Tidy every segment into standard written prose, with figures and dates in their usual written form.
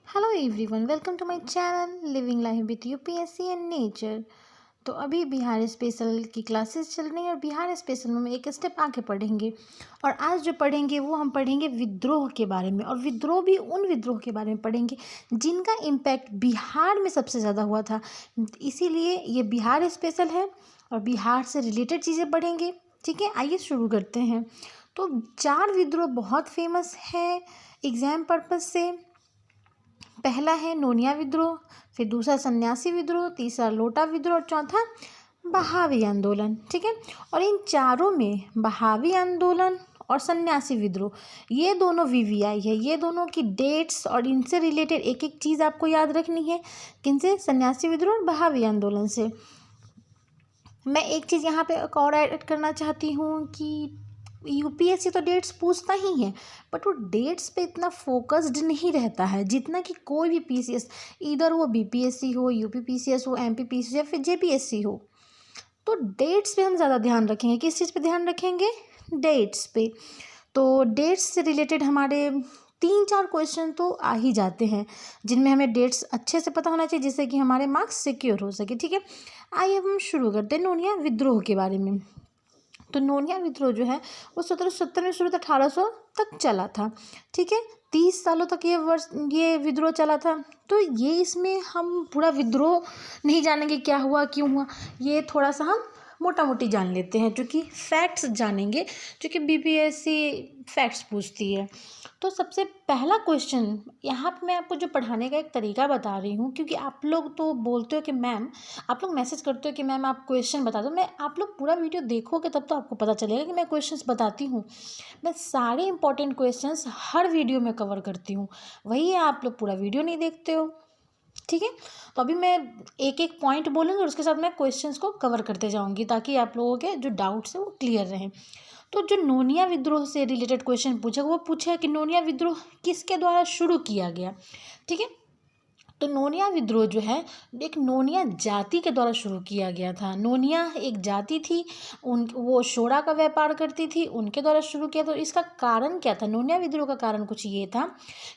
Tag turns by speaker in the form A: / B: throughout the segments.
A: Hello everyone, welcome to my channel living life with UPSC and nature. तो अभी Bihar special की classes चल रही हैं और बिहार स्पेशल में हम एक स्टेप आगे पढ़ेंगे। और आज जो पढ़ेंगे वो हम पढ़ेंगे विद्रोह के बारे में, और विद्रोह भी उन विद्रोह के बारे में पढ़ेंगे जिनका इम्पैक्ट बिहार में सबसे ज़्यादा हुआ था। इसीलिए ये बिहार स्पेशल है और बिहार से रिलेटेड चीज़ें पढ़ेंगे। ठीक है, आइए शुरू करते हैं। तो 4 विद्रोह बहुत फेमस है एग्ज़ाम पर्पज़ से। पहला है नोनिया विद्रोह, फिर दूसरा सन्यासी विद्रोह, तीसरा लोटा विद्रोह और चौथा बहावी आंदोलन। ठीक है, और इन चारों में बहावी आंदोलन और सन्यासी विद्रोह ये दोनों वीवीआई है। ये दोनों की डेट्स और इनसे रिलेटेड एक एक चीज़ आपको याद रखनी है। किनसे? सन्यासी विद्रोह और बहावी आंदोलन से। मैं एक चीज़ यहाँ पे और ऐड करना चाहती हूँ कि यूपीएससी तो डेट्स पूछता ही है, बट वो डेट्स पे इतना फोकस्ड नहीं रहता है जितना कि कोई भी पीसीएस, इधर वो बीपीएससी हो, यूपीपीसीएस हो, एमपीपीसीएस या फिर जेपीएससी हो। तो डेट्स पे हम ज़्यादा ध्यान रखेंगे। किस चीज़ पे ध्यान रखेंगे? डेट्स पे। तो डेट्स से रिलेटेड हमारे 3-4 क्वेश्चन तो आ ही जाते हैं जिनमें हमें डेट्स अच्छे से पता होना चाहिए जिससे कि हमारे मार्क्स सिक्योर हो सके। ठीक है, आइए हम शुरू करते हैं नोनिया विद्रोह के बारे में। तो नोनिया विद्रोह जो है वो 1770 में शुरू, 1800 तक चला था। ठीक है, 30 सालों तक ये विद्रोह चला था। तो ये इसमें हम पूरा विद्रोह नहीं जानेंगे क्या हुआ क्यों हुआ, ये थोड़ा सा हम मोटा मोटी जान लेते हैं, जो कि फैक्ट्स जानेंगे, जो कि बीपीएससी फैक्ट्स पूछती है। तो सबसे पहला क्वेश्चन यहाँ पे मैं आपको जो पढ़ाने का एक तरीका बता रही हूँ, क्योंकि आप लोग तो बोलते हो कि मैम, आप लोग मैसेज करते हो कि मैम आप क्वेश्चन बता दो। मैं आप लोग पूरा वीडियो देखोगे तब तो आपको पता चलेगा कि मैं क्वेश्चंस बताती हूँ। मैं सारे इंपॉर्टेंट क्वेश्चंस हर वीडियो में कवर करती हूँ, वही है आप लोग पूरा वीडियो नहीं देखते हो। ठीक है, तो अभी मैं एक एक पॉइंट बोलूँगी और उसके साथ मैं क्वेश्चंस को कवर करते जाऊँगी ताकि आप लोगों के जो डाउट्स हैं वो क्लियर रहें। तो जो नोनिया विद्रोह से रिलेटेड क्वेश्चन पूछा वो पूछा कि नोनिया विद्रोह किसके द्वारा शुरू किया गया। ठीक है, तो नोनिया विद्रोह जो है एक नोनिया जाति के द्वारा शुरू किया गया था। नोनिया एक जाति थी, वो सोडा का व्यापार करती थी, उनके द्वारा शुरू किया। तो इसका कारण क्या था? नोनिया विद्रोह का कारण कुछ ये था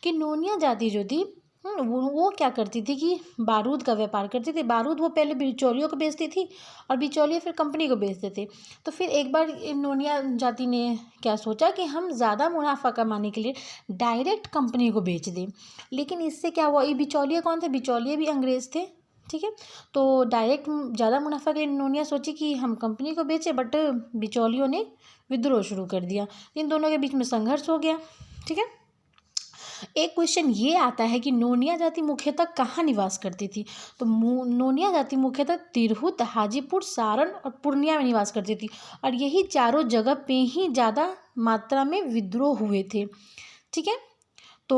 A: कि नोनिया जाति जो थी वो क्या करती थी कि बारूद का व्यापार करती थी। बारूद वो पहले बिचौलियों को बेचती थी और बिचौलिए फिर कंपनी को बेचते थे। तो फिर एक बार नोनिया जाति ने क्या सोचा कि हम ज़्यादा मुनाफा कमाने के लिए डायरेक्ट कंपनी को बेच दें। लेकिन इससे क्या हुआ, ये बिचौलिए कौन थे? बिचौलिए भी अंग्रेज़ थे। ठीक है, तो डायरेक्ट ज़्यादा मुनाफा के लिए नोनिया सोची कि हम कंपनी को बेचें, बट बिचौलियों ने विद्रोह शुरू कर दिया। इन दोनों के बीच में संघर्ष हो गया। ठीक है, एक क्वेश्चन ये आता है कि नोनिया जाति मुख्यतः कहाँ निवास करती थी। तो नोनिया जाति मुख्यतः तिरहुत, हाजीपुर, सारण और पूर्णिया में निवास करती थी, और यही चारों जगह पे ही ज़्यादा मात्रा में विद्रोह हुए थे। ठीक है, तो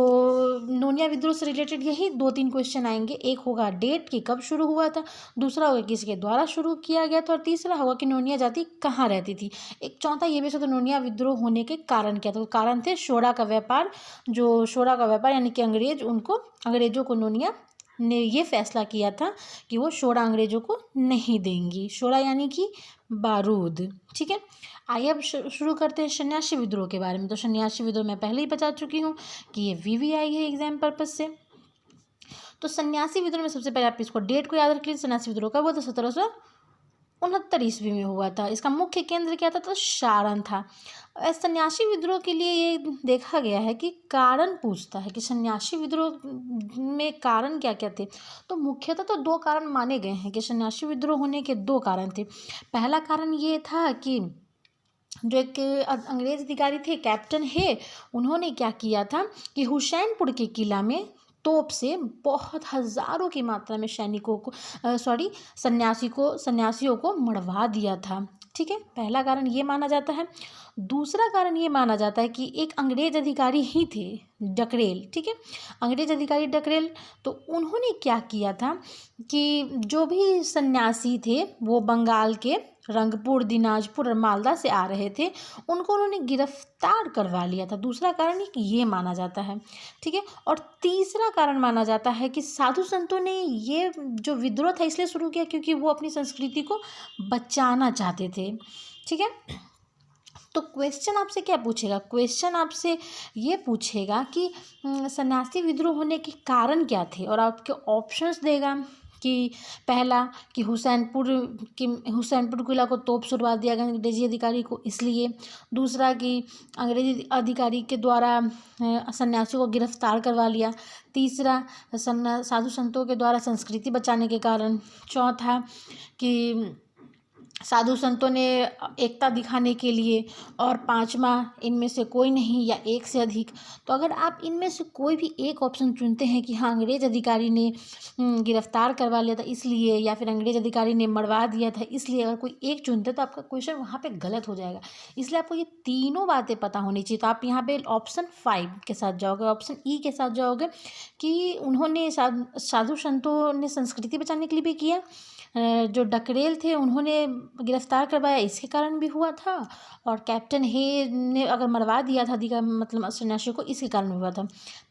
A: नोनिया विद्रोह से रिलेटेड यही 2-3 क्वेश्चन आएंगे। एक होगा डेट कि कब शुरू हुआ था, दूसरा होगा किसके द्वारा शुरू किया गया था, और तीसरा होगा कि नोनिया जाति कहाँ रहती थी। एक चौथा ये भी तो नोनिया विद्रोह होने के कारण क्या था। तो कारण थे सोडा का व्यापार। जो सोडा का व्यापार यानी कि अंग्रेजों को नोनिया ने ये फैसला किया था कि वो सोडा अंग्रेजों को नहीं देंगी। सोडा यानी कि बारूद। ठीक है, आइए अब शुरू करते हैं सन्यासी विद्रोह के बारे में। तो सन्यासी विद्रोह मैं पहले ही बता चुकी हूँ कि ये वीवीआई है एग्जाम पर्पज से। तो सन्यासी विद्रोह में सबसे पहले आप इसको डेट को याद रख लीजिए। सन्यासी विद्रोह कब हुआ था? 1769 ईस्वी में हुआ था। इसका मुख्य केंद्र क्या था? तो सारण था। सन्यासी विद्रोह के लिए ये देखा गया है कि कारण पूछता है कि सन्यासी विद्रोह में कारण क्या क्या थे। तो मुख्यतः तो 2 कारण माने गए हैं कि सन्यासी विद्रोह होने के 2 कारण थे। पहला कारण ये था कि जो एक अंग्रेज अधिकारी थे, कैप्टन है, उन्होंने क्या किया था कि हुसैनपुर के किला में तोप से बहुत हज़ारों की मात्रा में सन्यासियों को मरवा दिया था। ठीक है, पहला कारण ये माना जाता है। दूसरा कारण ये माना जाता है कि एक अंग्रेज अधिकारी ही थे, डकरेल। ठीक है, अंग्रेज अधिकारी डकरेल, तो उन्होंने क्या किया था कि जो भी सन्यासी थे वो बंगाल के रंगपुर, दिनाजपुर और मालदा से आ रहे थे, उनको उन्होंने गिरफ्तार करवा लिया था। दूसरा कारण ये माना जाता है। ठीक है, और तीसरा कारण माना जाता है कि साधु संतों ने ये जो विद्रोह था इसलिए शुरू किया क्योंकि वो अपनी संस्कृति को बचाना चाहते थे। ठीक है, तो क्वेश्चन आपसे क्या पूछेगा, क्वेश्चन आपसे ये पूछेगा कि सन्यासी विद्रोह होने के कारण क्या थे, और आपके ऑप्शंस देगा कि पहला कि हुसैनपुर किला को तोप छुड़वा दिया गया अंग्रेजी अधिकारी को इसलिए, दूसरा कि अंग्रेजी अधिकारी के द्वारा सन्यासियों को गिरफ्तार करवा लिया, तीसरा साधु संतों के द्वारा संस्कृति बचाने के कारण, चौथा कि साधु संतों ने एकता दिखाने के लिए, और पांचवा इनमें से कोई नहीं या एक से अधिक। तो अगर आप इनमें से कोई भी एक ऑप्शन चुनते हैं कि हाँ अंग्रेज अधिकारी ने गिरफ्तार करवा लिया था इसलिए, या फिर अंग्रेज अधिकारी ने मरवा दिया था इसलिए, अगर कोई एक चुनते हैं तो आपका क्वेश्चन वहाँ पे गलत हो जाएगा। इसलिए आपको ये तीनों बातें पता होनी चाहिए। तो आप यहाँ पे ऑप्शन 5 के साथ जाओगे, ऑप्शन ई के साथ जाओगे कि उन्होंने साधु संतों ने संस्कृति बचाने के लिए भी किया, जो डकरेल थे उन्होंने गिरफ्तार करवाया इसके कारण भी हुआ था, और कैप्टन हे ने अगर मरवा दिया था मतलब सन्यासियों को इसके कारण हुआ था।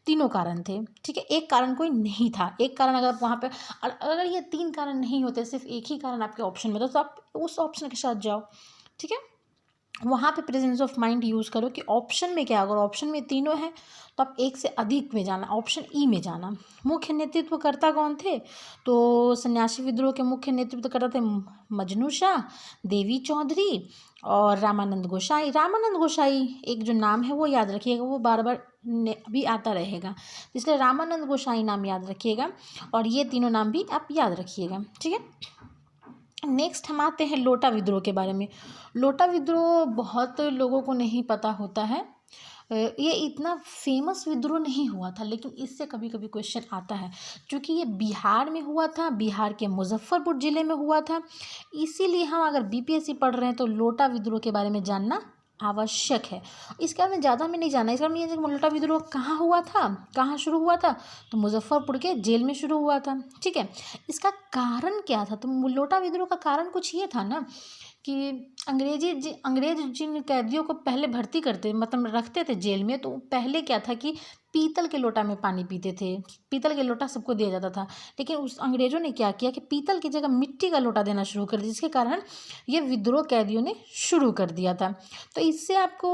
A: तीनों कारण थे, ठीक है। एक कारण कोई नहीं था, एक कारण अगर वहाँ पे अगर ये 3 कारण नहीं होते, सिर्फ एक ही कारण आपके ऑप्शन में था, तो आप उस ऑप्शन के साथ जाओ, ठीक है। वहाँ पे प्रेजेंस ऑफ माइंड यूज़ करो कि ऑप्शन में क्या, अगर ऑप्शन में तीनों हैं तो आप एक से अधिक में जाना, ऑप्शन ई में जाना। मुख्य नेतृत्वकर्ता कौन थे, तो सन्यासी विद्रोह के मुख्य नेतृत्वकर्ता थे मजनू शाह, देवी चौधरी और रामानंद गोसाई। रामानंद गोसाई एक जो नाम है वो याद रखिएगा, वो बार बार भी आता रहेगा, इसलिए रामानंद गोसाई नाम याद रखिएगा, और ये तीनों नाम भी आप याद रखिएगा, ठीक है। नेक्स्ट हम आते हैं लोटा विद्रोह के बारे में। लोटा विद्रोह बहुत लोगों को नहीं पता होता है, ये इतना फेमस विद्रोह नहीं हुआ था, लेकिन इससे कभी कभी क्वेश्चन आता है। क्योंकि ये बिहार में हुआ था, बिहार के मुजफ्फरपुर ज़िले में हुआ था, इसीलिए हम अगर बीपीएससी पढ़ रहे हैं तो लोटा विद्रोह के बारे में जानना आवश्यक है। इसके बारे में ज़्यादा में नहीं जानना, इसका ये लोटा विद्रोह कहाँ हुआ था, कहाँ शुरू हुआ था, तो मुजफ्फरपुर के जेल में शुरू हुआ था, ठीक है। इसका कारण क्या था, तो लोटा विद्रोह का कारण कुछ ये था ना कि अंग्रेज जिन कैदियों को पहले भर्ती करते मतलब रखते थे जेल में, तो पहले क्या था कि पीतल के लोटा में पानी पीते थे, पीतल के लोटा सबको दिया जाता था, लेकिन उस अंग्रेज़ों ने क्या किया कि पीतल की जगह मिट्टी का लोटा देना शुरू कर दिया, जिसके कारण ये विद्रोह कैदियों ने शुरू कर दिया था। तो इससे आपको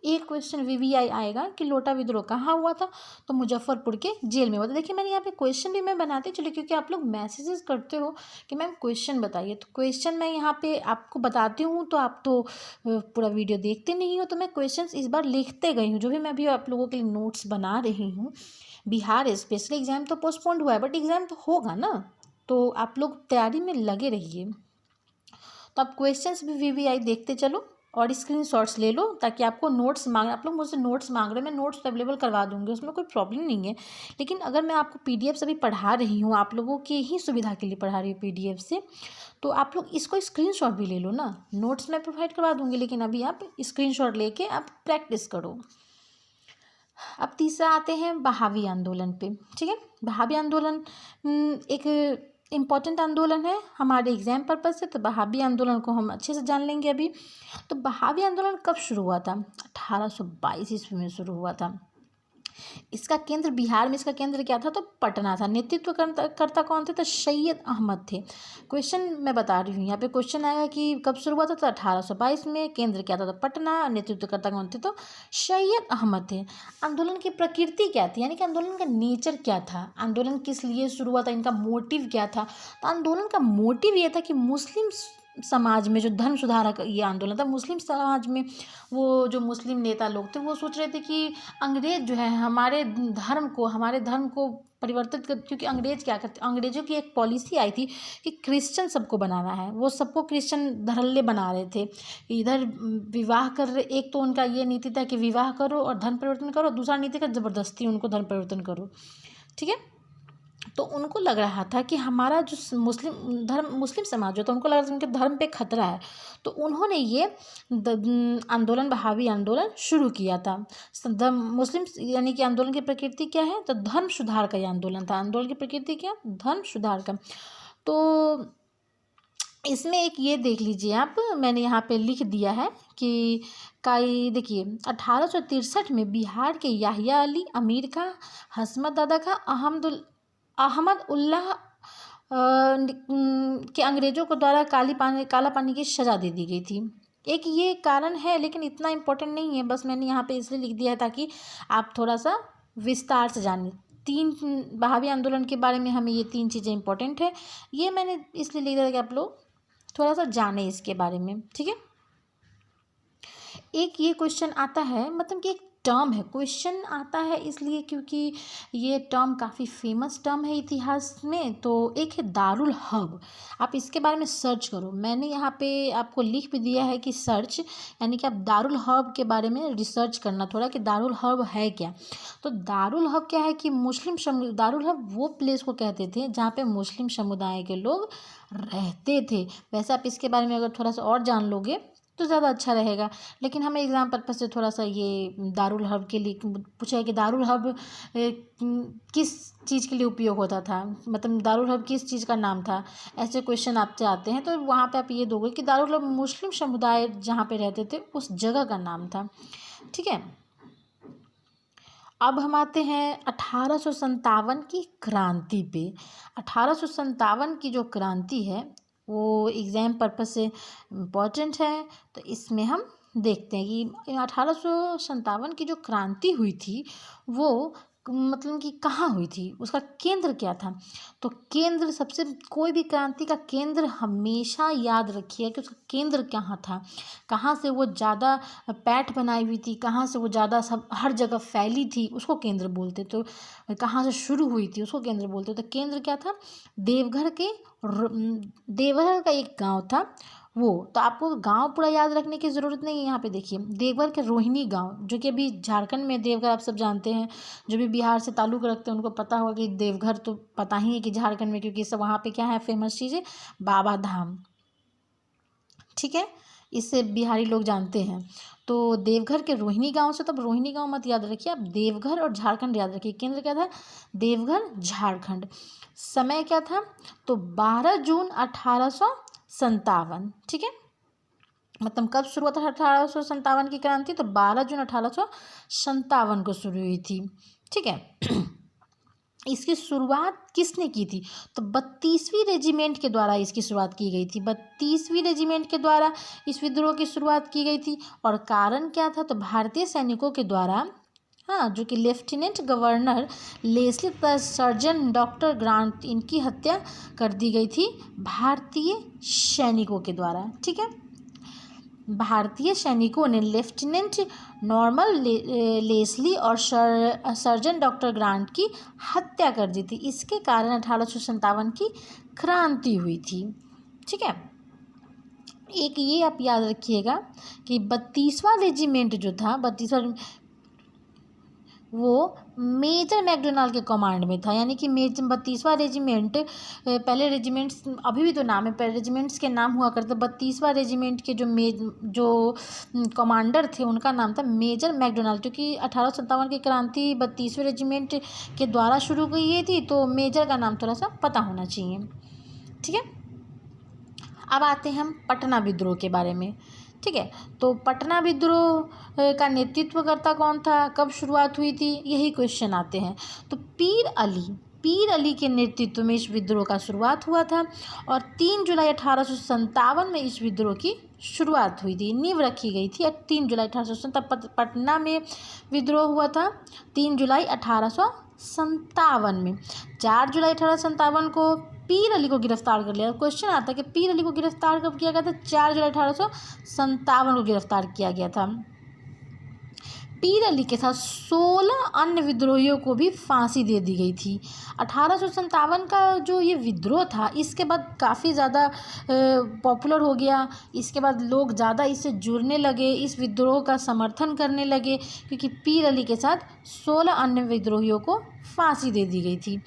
A: एक क्वेश्चन वीवीआई आएगा कि लोटा विद्रोह कहाँ हुआ था, तो मुजफ्फरपुर के जेल में हुआ था। देखिए मैंने यहाँ पे क्वेश्चन भी मैं बनाती चली, क्योंकि आप लोग मैसेजेस करते हो कि मैम क्वेश्चन बताइए, तो क्वेश्चन मैं यहाँ पे आपको बताती हूँ, तो आप तो पूरा वीडियो देखते नहीं हो, तो मैं क्वेश्चंस इस बार लिखते गई हूँ, जो भी मैं भी आप लोगों के लिए नोट्स बना रही हूँ। बिहार स्पेशल एग्ज़ाम तो पोस्टपोन्ड हुआ है, बट एग्ज़ाम तो होगा ना, तो आप लोग तैयारी में लगे रहिए। तो आप क्वेश्चंस भी वीवीआई देखते चलो और स्क्रीनशॉट्स ले लो, ताकि आपको नोट्स आप लोग मुझसे नोट्स मांग रहे हैं, मैं नोट्स अवेलेबल करवा दूँगी, उसमें कोई प्रॉब्लम नहीं है। लेकिन अगर मैं आपको पीडीएफ अभी पढ़ा रही हूँ, आप लोगों की ही सुविधा के लिए पढ़ा रही हूँ पीडीएफ से, तो आप लोग इसको स्क्रीनशॉट भी ले लो ना, नोट्स मैं प्रोवाइड करवा दूँगी, लेकिन अभी आप स्क्रीनशॉट लेके आप प्रैक्टिस करो। अब तीसरा आते हैं बहावी आंदोलन पे, ठीक है। बहावी आंदोलन एक इम्पॉर्टेंट आंदोलन है हमारे एग्जाम पर्पज से, तो बहावी आंदोलन को हम अच्छे से जान लेंगे अभी। तो बहावी आंदोलन कब शुरू हुआ था, 1822 ईस्वी में शुरू हुआ था। इसका केंद्र बिहार में, इसका केंद्र क्या था, तो पटना था। नेतृत्व करता कौन थे, तो सैयद अहमद थे। क्वेश्चन मैं बता रही हूँ, यहाँ पे क्वेश्चन आएगा कि कब शुरू हुआ था, तो 1822 में। केंद्र क्या था, तो पटना। नेतृत्वकर्ता कौन थे, तो सैयद अहमद थे। आंदोलन की प्रकृति क्या थी, यानी कि आंदोलन का नेचर क्या था, आंदोलन किस लिए शुरू हुआ था, इनका मोटिव क्या था। तो आंदोलन का मोटिव ये था कि मुस्लिम समाज में जो धर्म सुधार ये आंदोलन था, मुस्लिम समाज में वो जो मुस्लिम नेता लोग थे वो सोच रहे थे कि अंग्रेज जो है हमारे धर्म को परिवर्तित कर, क्योंकि अंग्रेज क्या करते, अंग्रेजों की एक पॉलिसी आई थी कि क्रिश्चियन सबको बनाना है, वो सबको क्रिश्चियन धड़ल्ले बना रहे थे। इधर विवाह कर रहे, एक तो उनका ये नीति था कि विवाह करो और धर्म परिवर्तन करो, दूसरा नीति का ज़बरदस्ती उनको धर्म परिवर्तन करो, ठीक है। तो उनको लग रहा था कि हमारा जो मुस्लिम समाज होता है, उनको लग रहा था उनके धर्म पे खतरा है, तो उन्होंने ये आंदोलन, बहावी आंदोलन शुरू किया था। मुस्लिम यानी कि आंदोलन की प्रकृति क्या है, तो धर्म सुधार का ये आंदोलन था। आंदोलन की प्रकृति क्या, धर्म सुधार का। तो इसमें एक ये देख लीजिए आप, मैंने यहाँ पे लिख दिया है कि देखिए 1863 में बिहार के याहिया अली, अमीर खां, हसमत दादा खां, अहमद उल्लाह के अंग्रेज़ों को द्वारा काला पानी की सज़ा दे दी गई थी। एक ये कारण है, लेकिन इतना इम्पोर्टेंट नहीं है, बस मैंने यहाँ पे इसलिए लिख दिया है ताकि आप थोड़ा सा विस्तार से जानें। 3 बहावी आंदोलन के बारे में हमें ये 3 चीज़ें इंपॉर्टेंट है, ये मैंने इसलिए लिख दिया कि आप लोग थोड़ा सा जाने इसके बारे में। ठीक है, एक ये क्वेश्चन आता है, मतलब कि एक टर्म है, क्वेश्चन आता है इसलिए क्योंकि ये टर्म काफ़ी फेमस टर्म है इतिहास में। तो एक है दारुल हर्ब, आप इसके बारे में सर्च करो, मैंने यहाँ पे आपको लिख भी दिया है कि सर्च, यानी कि आप दारुल हर्ब के बारे में रिसर्च करना थोड़ा कि दारुल हर्ब है क्या। तो दारुल हर्ब क्या है कि दारुल हर्ब वो प्लेस को कहते थे जहाँ पे मुस्लिम समुदाय के लोग रहते थे। वैसे आप इसके बारे में अगर थोड़ा सा और जान लोगे तो ज़्यादा अच्छा रहेगा, लेकिन हमें एग्ज़ाम पर्पज से थोड़ा सा ये दारुल हर्ब के लिए पूछा है कि दारुल हर्ब किस चीज़ के लिए उपयोग होता था, मतलब दारुल हर्ब किस चीज़ का नाम था, ऐसे क्वेश्चन आपसे आते हैं। तो वहाँ पे आप ये दोगे कि दारुल हर्ब मुस्लिम समुदाय जहाँ पे रहते थे उस जगह का नाम था। ठीक है, अब हम आते हैं 1857 की क्रांति पे। 1857 की जो क्रांति है वो एग्ज़ाम पर्पस से इम्पॉर्टेंट है, तो इसमें हम देखते हैं कि 1857 की जो क्रांति हुई थी वो मतलब कि कहाँ हुई थी, उसका केंद्र क्या था। तो केंद्र सबसे, कोई भी क्रांति का केंद्र हमेशा याद रखिए कि उसका केंद्र कहाँ था, कहाँ से वो ज़्यादा पैठ बनाई हुई थी, कहाँ से वो ज़्यादा सब हर जगह फैली थी, उसको केंद्र बोलते। तो कहाँ से शुरू हुई थी उसको केंद्र बोलते। तो केंद्र क्या था, देवघर का एक गांव था वो। तो आपको गांव पूरा याद रखने की ज़रूरत नहीं है। यहाँ पे देखिए देवघर के रोहिणी गांव, जो कि अभी झारखंड में देवघर, आप सब जानते हैं, जो भी बिहार से ताल्लुक़ रखते हैं उनको पता होगा कि देवघर तो पता ही है कि झारखंड में, क्योंकि सब वहाँ पे क्या है फेमस चीज़ें, बाबा धाम। ठीक है, इससे बिहारी लोग जानते हैं। तो देवघर के रोहिणी गांव से, तब रोहिणी गांव मत याद रखिए आप, देवघर और झारखंड याद रखिए। केंद्र क्या था, देवघर झारखंड। समय क्या था, तो 12 जून 1857। ठीक है, मतलब कब शुरू हुआ था 1857 की क्रांति, तो 12 जून 1857 को शुरू हुई थी। ठीक है, इसकी शुरुआत किसने की थी, तो 32वीं रेजिमेंट के द्वारा इसकी शुरुआत की गई थी। 32वीं रेजिमेंट के द्वारा इस विद्रोह की शुरुआत की गई थी। और कारण क्या था, तो भारतीय सैनिकों के द्वारा, हाँ, जो कि लेफ्टिनेंट गवर्नर लेस्ली तथा सर्जन डॉक्टर ग्रांट, इनकी हत्या कर दी गई थी भारतीय सैनिकों के द्वारा। ठीक है, भारतीय सैनिकों ने लेफ्टिनेंट नॉर्मल लेस्ली और सर्जन डॉक्टर ग्रांट की हत्या कर दी थी। इसके कारण 1857 की क्रांति हुई थी। ठीक है, एक ये आप याद रखिएगा कि 32वां रेजिमेंट जो था, 32वां वो मेजर मैकडोनाल्ड के कमांड में था, यानी कि 32वां रेजिमेंट, पहले रेजिमेंट्स अभी भी तो नाम है, पहले रेजिमेंट्स के नाम हुआ करते। 32वां रेजिमेंट के जो कमांडर थे उनका नाम था मेजर मैकडोनाल्ड, क्योंकि 1857 की क्रांति 32वें रेजिमेंट के द्वारा शुरू हुई थी, तो मेजर का नाम थोड़ा सा पता होना चाहिए। ठीक है, अब आते हैं हम पटना विद्रोह के बारे में। ठीक है, तो पटना विद्रोह का नेतृत्वकर्ता कौन था, कब शुरुआत हुई थी, यही क्वेश्चन आते हैं। तो पीर अली के नेतृत्व में इस विद्रोह का शुरुआत हुआ था और 3 जुलाई 1857 में इस विद्रोह की शुरुआत हुई थी, नींव रखी गई थी। 3 जुलाई 1857 पटना में विद्रोह हुआ था, 3 जुलाई 1857 में। 4 जुलाई 1857 को पीर अली को गिरफ्तार कर लिया। क्वेश्चन आता है कि पीर अली को गिरफ्तार कब किया गया था, 4 जुलाई 1857 को गिरफ्तार किया गया था। पीर अली के साथ 16 अन्य विद्रोहियों को भी फांसी दे दी गई थी। 1857 का जो ये विद्रोह था, इसके बाद काफ़ी ज़्यादा पॉपुलर हो गया। इसके बाद लोग ज़्यादा इससे जुड़ने लगे, इस विद्रोह का समर्थन करने लगे, क्योंकि पीर अली के साथ 16 अन्य विद्रोहियों को फांसी दे दी गई थी।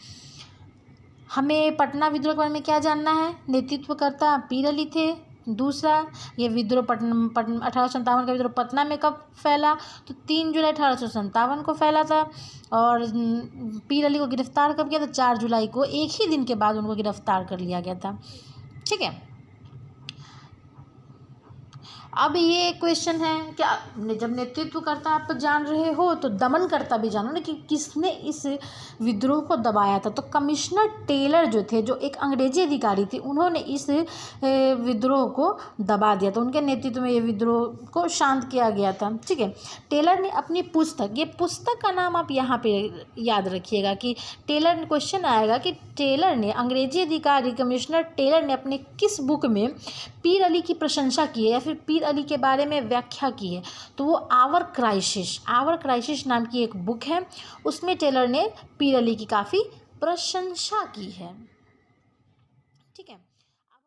A: हमें पटना विद्रोह के बारे में क्या जानना है, नेतृत्वकर्ता पीर अली थे। दूसरा, ये विद्रोह 1857 का विद्रोह पटना में कब फैला, तो 3 जुलाई 1857 को फैला था। और पीर अली को गिरफ्तार कब किया था, 4 जुलाई को, एक ही दिन के बाद उनको गिरफ्तार कर लिया गया था। ठीक है, अब ये क्वेश्चन है क्या, जब नेतृत्व करता आप जान रहे हो तो दमन करता भी जानो ना, कि किसने इस विद्रोह को दबाया था। तो कमिश्नर टेलर जो थे, जो एक अंग्रेजी अधिकारी थे, उन्होंने इस विद्रोह को दबा दिया था। उनके नेतृत्व में ये विद्रोह को शांत किया गया था। ठीक है, टेलर ने अपनी पुस्तक, ये पुस्तक का नाम आप यहाँ पे याद रखिएगा कि टेलर, क्वेश्चन आएगा कि टेलर ने, अंग्रेजी अधिकारी कमिश्नर टेलर ने अपने किस बुक में पीर अली की प्रशंसा की है या फिर पीर अली के बारे में व्याख्या की है। तो वो आवर क्राइसिस नाम की एक बुक है, उसमें टेलर ने पीर अली की काफ़ी प्रशंसा की है। ठीक है।